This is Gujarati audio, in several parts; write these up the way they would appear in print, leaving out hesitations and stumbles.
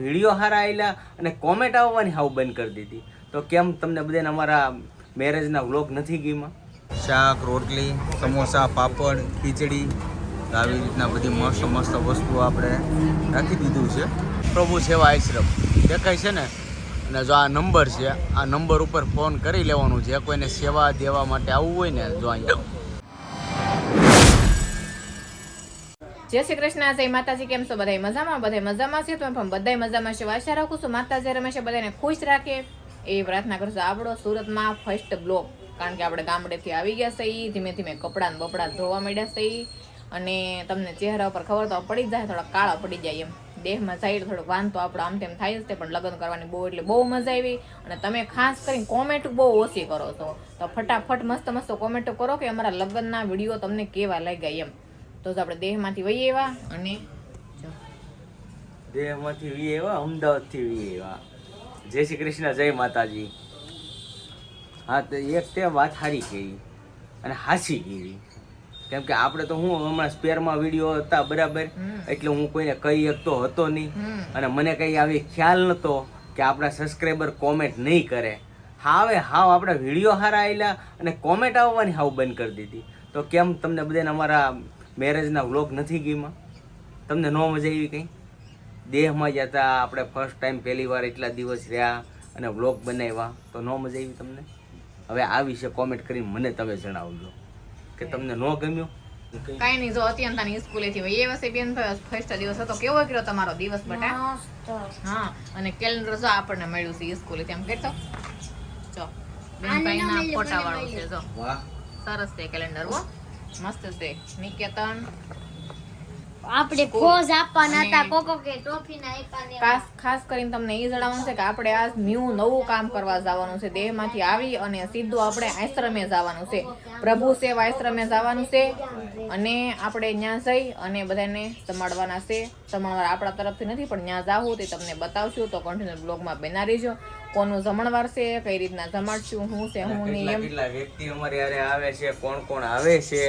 વિડીયો સારા આવેલા અને કોમેન્ટ આવવાની હાવ બંધ કરી દીધી. તો કેમ તમને બધાને અમારા મેરેજના વ્લોગ નથી ગીમાં? શાક, રોટલી, સમોસા, પાપડ, ખીચડી આવી રીતના બધી મસ્ત મસ્ત વસ્તુઓ આપણે રાખી દીધું છે. પ્રભુ સેવા આશ્રમ દેખાય છે ને, અને જો આ નંબર છે, આ નંબર ઉપર ફોન કરી લેવાનું છે. કોઈને સેવા દેવા માટે આવવું હોય ને, જો અહીંયા. જય શ્રી કૃષ્ણ, જય માતાજી. કેમ છો બધા? મજામાં? બધા મજામાં છે? તો પણ બધા મજામાં છે. આશા રાખું છું માતાજી રમેશે બધાને ખુશ રાખે એ પ્રાર્થના કરું છું. આપણો સુરતમાં ફર્સ્ટ બ્લોગ, કારણ કે આપણે ગામડેથી આવી ગયા છે, ધીમે ધીમે કપડાં બપડા ધોવા માંડ્યા છે, અને તમને ચહેરા ઉપર ખબર તો પડી જાય, થોડા કાળા પડી જાય, એમ દેહમાં જાય થોડોક વાંધો આપણો આમ તેમ થાય જ તે. પણ લગ્ન કરવાની બહુ એટલે બહુ મજા આવી, અને તમે ખાસ કરીને કોમેન્ટ બહુ ઓછી કરો છો, તો ફટાફટ મસ્ત મસ્ત કોમેન્ટો કરો કે અમારા લગ્નના વિડીયો તમને કેવા લાગ્યા એમ. તો આપણે દેહમાંથી વહી આવ્યા, અને દેહમાંથી વી આવ્યા, અમદાવાદથી વી આવ્યા. જય શ્રી કૃષ્ણ, જય માતાજી. હા, તો એક તે વાત સારી કહી અને હાસી કીધી, કેમ કે આપણે તો હું હમણાં સ્પેરમાં વિડીયો હતા બરાબર, એટલે હું કોઈને કહી શકતો હતો નહીં, અને મને કંઈ આવી ખ્યાલ નહોતો કે આપણા સબસ્ક્રાઈબર કોમેન્ટ નહીં કરે. હાવ આપણા વિડીયો સારા આવેલા અને કોમેન્ટ આવવાની હાવ બંધ કરી દીધી. તો કેમ તમને બધાને અમારા મેરેજના વ્લોગ નથી ગીમાં? તમને ન મજા આવી કંઈ? દેહમાં જ હતા આપણે, ફર્સ્ટ ટાઈમ પહેલી વાર એટલા દિવસ રહ્યા અને વ્લોગ બનાવ્યા, તો ન મજા આવી તમને? હવે આ વિશે કોમેન્ટ કરીને મને તમે જણાવજો કે તમને ન ગમ્યું. કઈ નહીં, જો અત્યંતાની સ્કૂલેથી વહી આવ્યા છે બેન. ફર્સ્ટ દિવસ હતો, કેવો કર્યો તમારો દિવસ બટા? હા, અને કેલેન્ડર જો આપણને મળ્યું છે સ્કૂલેથી, એમ કહેતો જો બેનભાઈના ફોટા વાળું છે. જો વાહ, સરસ છે કેલેન્ડર, હો મસ્ત છે. નિકેતન આપણે પોઝ આપવાના હતા, કોકો કે ટ્રોફી ના આપ્યા. ખાસ કરીને તમને એ જણાવવાનું છે કે આપણે આ નવું કામ કરવા જવાનું છે. દેહમાંથી આવી અને સીધું આપણે આશ્રમે જવાનું છે, પ્રભુ સેવા આશ્રમે જવાનું છે, અને આપણે ત્યાં જઈ અને બધાને સંભાળવાના છે. જમણવાર આપણા તરફથી નથી, પણ ત્યાં જાવું તે તમને બતાવશું. તો કન્ટિન્યુ બ્લોગમાં બના રહીજો. કોનું જમણવાર છે, કઈ રીતના જમાડશું, શું છે શું નહીં, એમ કેટલા વ્યક્તિ અમારે યારે આવે છે, કોણ કોણ આવે છે,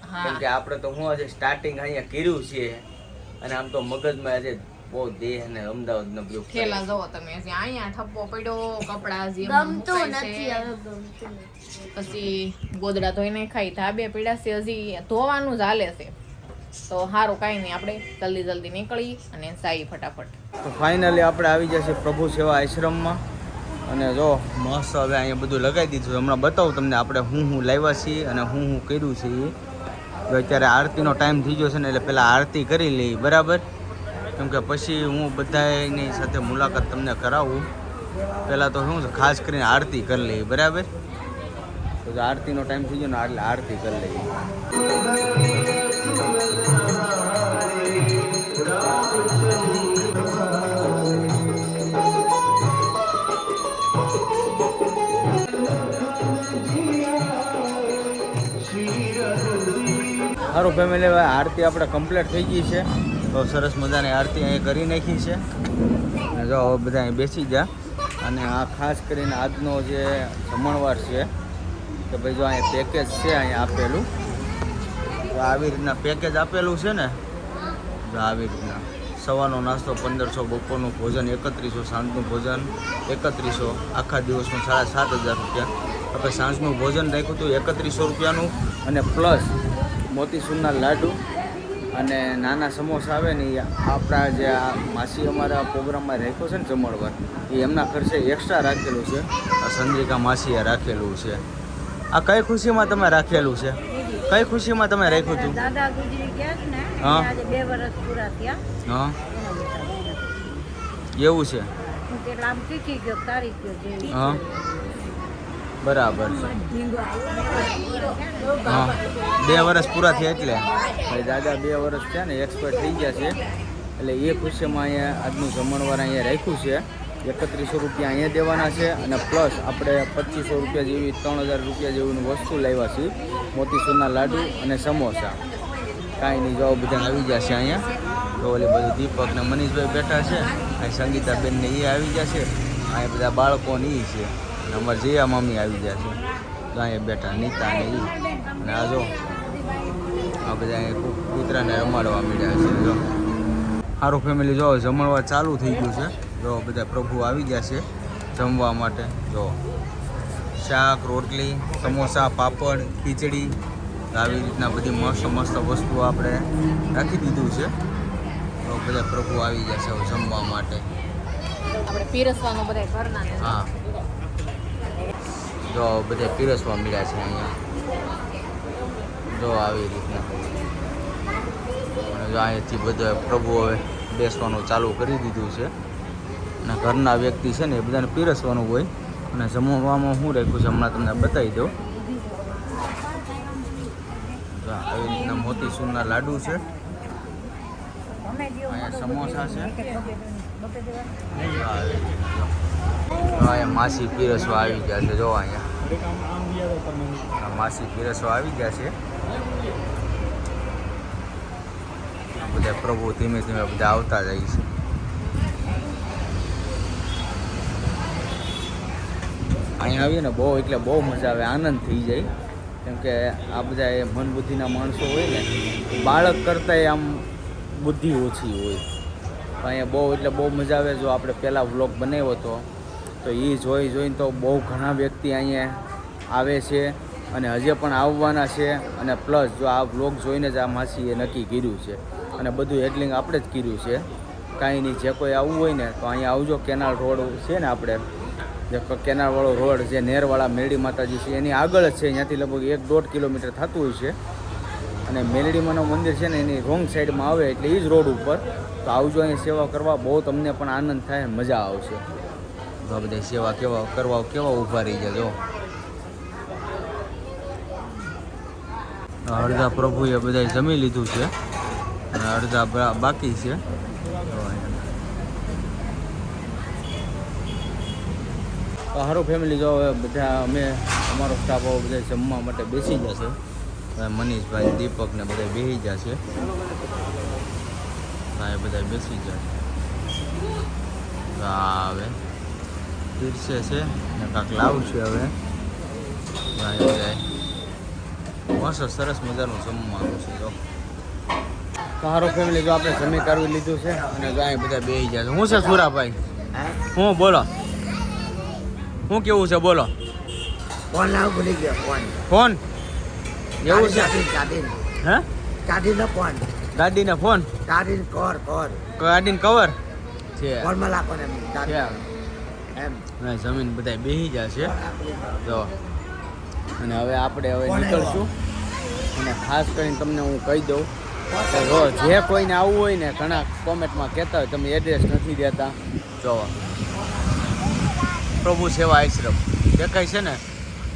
કેમ કે આપણે તો હું આજે સ્ટાર્ટિંગ અહીંયા કર્યું છે, અને આમ તો મગજમાં આજે બહુ દેહ અને અમદાવાદ નો બધું ખેલા જોવો તમે. અહીંયા ઠપ્પો પડ્યો, કપડા જે ગમતું નથી, હવે ગમતું નથી. પછી ગોદડા ધોઈને ખાઈ, ધાબે પીડા છે, હજી ધોવાનું જ હાલે છે. તો સારું, કાંઈ નહીં, આપણે જલ્દી નીકળી અને સાઈ ફટાફટ. તો ફાઇનલી આપણે આવી જશે પ્રભુ સેવા આશ્રમમાં, અને જો મસ્ત હવે અહીંયા બધું લગાવી દીધું. હમણાં બતાવું તમને આપણે હું લાવ્યા છીએ અને હું કર્યું છે. જો અત્યારે આરતીનો ટાઈમ થઈ ગયો છે ને, એટલે પહેલાં આરતી કરી લઈ બરાબર, કેમ કે પછી હું બધાની સાથે મુલાકાત તમને કરાવું. પહેલાં તો શું છે, ખાસ કરીને આરતી કરી લઈ બરાબર. તો આરતીનો ટાઈમ થઈ ગયો ને, એટલે આરતી કરી લઈએ. સારું ફેમિલી, હવે આરતી આપણે કમ્પ્લીટ થઈ ગઈ છે. તો સરસ મજાની આરતી અહીંયા કરી નાખી છે, અને જો હવે બધા અહીં બેસી ગયા. અને આ ખાસ કરીને આજનો જે જમણવાર છે, કે ભાઈ જો અહીંયા પેકેજ છે અહીંયા આપેલું, તો આવી રીતના પેકેજ આપેલું છે ને, જો આવી રીતના સવારનો નાસ્તો 1500, બપોરનું ભોજન 3100, સાંજનું ભોજન 3100, આખા દિવસનું 7500 રૂપિયા. આપણે સાંજનું ભોજન રાખ્યું હતું 3100 રૂપિયાનું, અને પ્લસ મોતીસૂરના લાડુ અને નાના સમોસા આવે ને, એ આપણા જે આ માસી અમારા પ્રોગ્રામમાં રાખ્યો છે ને જમણવાર, એ એમના ખર્ચે એક્સ્ટ્રા રાખેલું છે. આ સંદ્રિકા માસીએ રાખેલું છે. આ કઈ ખુશીમાં તમે રાખેલું છે? કઈ ખુશીમાં તમે રાખ્યું હતું? દાદા ગુજરી ગયા છે ને, હા, આજે 2 વર્ષ પૂરા થયા. હા, એવું છે. હું કેટલા આમ શીખી ગયો, તારીખ ગયો જેવી. હા, બરાબર છે. હા, 2 વર્ષ પૂરા થયા, એટલે દાદા 2 વર્ષ થયા ને, એક્સપર્ટ થઈ ગયા છે. એટલે એ ખુશીમાં અહીંયા આજનું જમણવાર અહીંયા રાખ્યું છે. 3100 રૂપિયા અહીંયા દેવાના છે, અને પ્લસ આપણે 2500 રૂપિયા જેવી 3000 રૂપિયા જેવી વસ્તુ લાવ્યા છીએ. મોતીસૂરના લાડુ અને સમોસા. કાંઈ નહીં, જો બધા આવી જશે અહીંયા. તો ઓલી બધું દીપક ને મનીષભાઈ બેઠા છે, અહીં સંગીતાબેન ને એ આવી જશે, અહીંયા બધા બાળકોને એ છે, અને અમારે જયા મમ્મી આવી જશે. તો અહીંયા બેઠા નીતા ને એ, અને આ જો આ બધા કૂતરાને રમાડવા મળ્યા છે. જો સારું ફેમિલી જો જમણવાર ચાલુ થઈ ગયું છે. જો બધા પ્રભુ આવી ગયા છે જમવા માટે. જો શાક, રોટલી, સમોસા, પાપડ, ખીચડી આવી રીતના બધી મસ્ત મસ્ત વસ્તુઓ આપણે રાખી દીધું છે. તો બધા પ્રભુ આવી ગયા છે હવે જમવા માટે. આપણે પીરસવાનું બધા ઘરના ને. હા જો બધા પીરસવા મળ્યા છે અહીંયા. જો આવી રીતના અને જો અહીંયાથી બધા પ્રભુ હવે બેસવાનું ચાલુ કરી દીધું છે. અને ઘરના વ્યક્તિ છે ને એ બધાને પીરસવાનું હોય. અને જમવામાં શું રાખ્યું છે હમણાં તમને બતાવી દઉં. જો આવી રીતના મોતીસૂરના લાડુ છે, અહીંયા સમોસા છે. અહીંયા માસી પીરસવા આવી ગયા છે. જો અહીંયા માસી પીરસવા આવી ગયા છે. બધા પ્રભુ ધીમે ધીમે બધા આવતા જાય છે. અહીંયા આવીએ ને બહુ એટલે બહુ મજા આવે, આનંદ થઈ જાય. કેમ કે આ બધા એ મન બુદ્ધિના માણસો હોય ને, બાળક કરતાં આમ બુદ્ધિ ઓછી હોય. અહીંયા બહુ એટલે બહુ મજા આવે. જો આપણે પહેલાં વ્લોગ બનાવ્યો હતો તો એ જોઈને તો બહુ ઘણા વ્યક્તિ અહીંયા આવે છે અને હજે પણ આવવાના છે. અને પ્લસ જો આ વ્લોગ જોઈને જ આ માસીએ નક્કી કર્યું છે અને બધું હેડલિંગ આપણે જ કર્યું છે. કાંઈ નહીં, જે કોઈ આવવું હોય ને તો અહીંયા આવજો. કેનાલ રોડ છે ને આપણે જે કેનાલવાળો રોડ જે નેરવાળા મેરડી માતાજી છે એની આગળ જ છે. ત્યાંથી લગભગ 1-1.5 કિલોમીટર થતું હોય છે. અને મેરડીમાનું મંદિર છે ને એની રોંગ સાઈડમાં આવે એટલે એ જ રોડ ઉપર. તો આવજો અહીં સેવા કરવા, બહુ તમને પણ આનંદ થાય, મજા આવશે. તો બધા સેવા કેવા ઊભા રહી જાય. જો અડધા પ્રભુએ બધા જમી લીધું છે અને અડધા બાકી છે. તો સારું ફેમિલી જો હવે બધા અમારો સ્ટાફ બધા જમવા માટે બેસી જશે. મનીષભાઈ, દીપક ને બધા બેસી જશે. એ બધા બેસી જશે. હવે પીરસે છે ને કાંક લાવશે હવે. મસ્ત સરસ મજાનું જમવાનું છે. જો સારું ફેમિલી જો આપણે જમી કરવી લીધું છે અને જો અહીં બધા બેસી જશે. શું છે સુરાભાઈ? હું બોલો, શું કેવું છે બોલો? ફોન લાવ ભૂલી ગયો. ફોન એવું છે? હે ગાડીનો ફોન, દાદીને ફોન, ગાડીનો કવર ગાડીને કવર છે. ફોનમાં લાખો ને એમ જમીન બધા બેસી જશે. જો અને હવે આપણે નીકળશું. અને ખાસ કરીને તમને હું કહી દઉં કે જો જે કોઈને આવવું હોય ને, ઘણા કોમેન્ટમાં કહેતા હોય તમે એડ્રેસ નથી દેતા. જો પ્રભુ સેવા આશ્રમ દેખાય છે ને,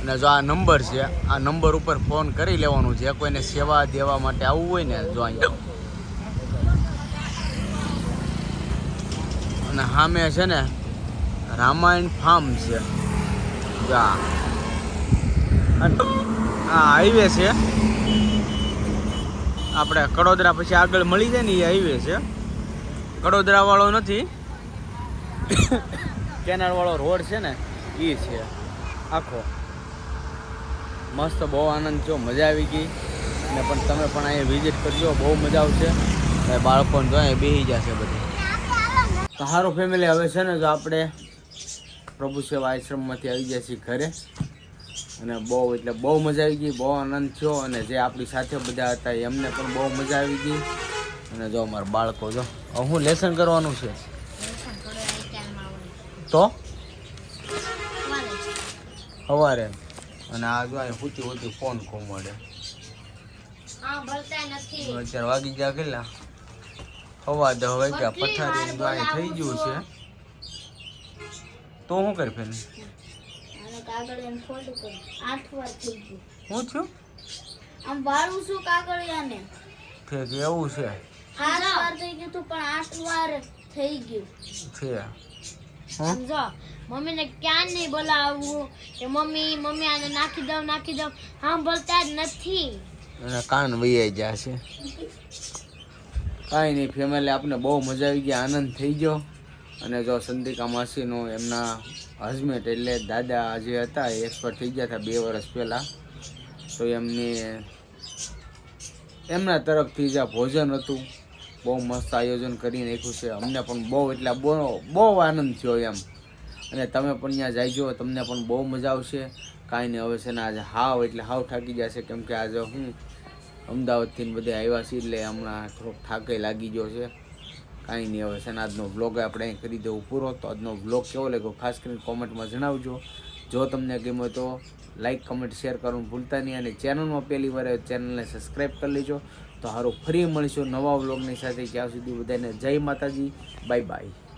અને જો આ નંબર છે, આ નંબર ઉપર ફોન કરી લેવાનું. જે કોઈને સેવા દેવા માટે આવવું હોય ને, જો અહીંયા અને સામે છે ને રામાયણ ફાર્મ છે. આ હાઈવે છે આપણે કડોદરા પછી આગળ મળી જાય ને, એ હાઈવે છે. કડોદરા વાળો નથી, કેનાલ વાળો રોડ છે ને એ છે આખો. મસ્ત, બહુ આનંદ થયો, મજા આવી ગઈ. અને પણ તમે પણ અહીંયા વિઝિટ કરજો, બહુ મજા આવશે. બાળકોને જો અહીંયા બેસી જશે બધી. તો સારું ફેમિલી હવે છે ને જો આપણે પ્રભુ સેવા આશ્રમમાંથી આવી ગયા છીએ ઘરે. અને બહુ એટલે બહુ મજા આવી ગઈ, બહુ આનંદ થયો. અને જે આપણી સાથે બધા હતા એમને પણ બહુ મજા આવી ગઈ. અને જો અમારા બાળકો જો હું લેસન કરવાનું છે તો સવારે. અને આ જો ઊંચી ફોન ઘૂમડે. અત્યારે વાગી ગયા કેટલા? 10:15 વાગ્યા. પથારી થઈ ગયું છે. તો શું કરી ફેર શું થયું? આમ વાળું છું કાગળિયાને. ઠીક એવું છે. 8 વાર થઈ ગયું તું પણ 8 વાર થઈ ગયું છે. સમજો મમ્મીને ક્યાં નહીં બોલાવવું કે મમ્મી આને નાખી દઉં સાંભળતા જ નથી. એના કાન વૈયા ગયા છે. કાંઈ નહીં ફેમિલી, આપણે બહુ મજા આવી ગઈ, આનંદ થઈ ગયો. અને જો સંધિકા માસીનો એમના હસબન્ડ એટલે દાદા જે હતા એ એક્સપર્ટ થઈ ગયા હતા 2 વર્ષ પહેલાં. તો એમના તરફથી જે ભોજન હતું બહુ મસ્ત આયોજન કરી નાખ્યું છે. અમને પણ બહુ એટલે બહુ આનંદ થયો એમ. અને તમે પણ ત્યાં જાયજો, તમને પણ બહુ મજા આવશે. કાંઈ નહીં, હવે છે ને આજે હાવ થાકી જશે, કેમ કે આજે હું અમદાવાદથી બધે આવ્યા છીએ એટલે હમણાં થોડોક થાકે લાગી ગયો છે. કાંઈ નહીં, હવે છે ને આજનો વ્લોગ આપણે અહીં કરી દેવું પૂરો. તો આજનો વ્લોગ કેવો લાગ્યો ખાસ કરીને કોમેન્ટમાં જણાવજો. જો તમને ગમ્યો તો લાઈક, કમેન્ટ, શેર કરવાનું ભૂલતા નહીં. અને ચેનલમાં પહેલી વાર ચેનલને સબસ્ક્રાઈબ કરી લેજો. તો સારું, ફરી મળીશું નવા વ્લોગની સાથે. ત્યાં સુધી બધાને જય માતાજી, બાય બાય.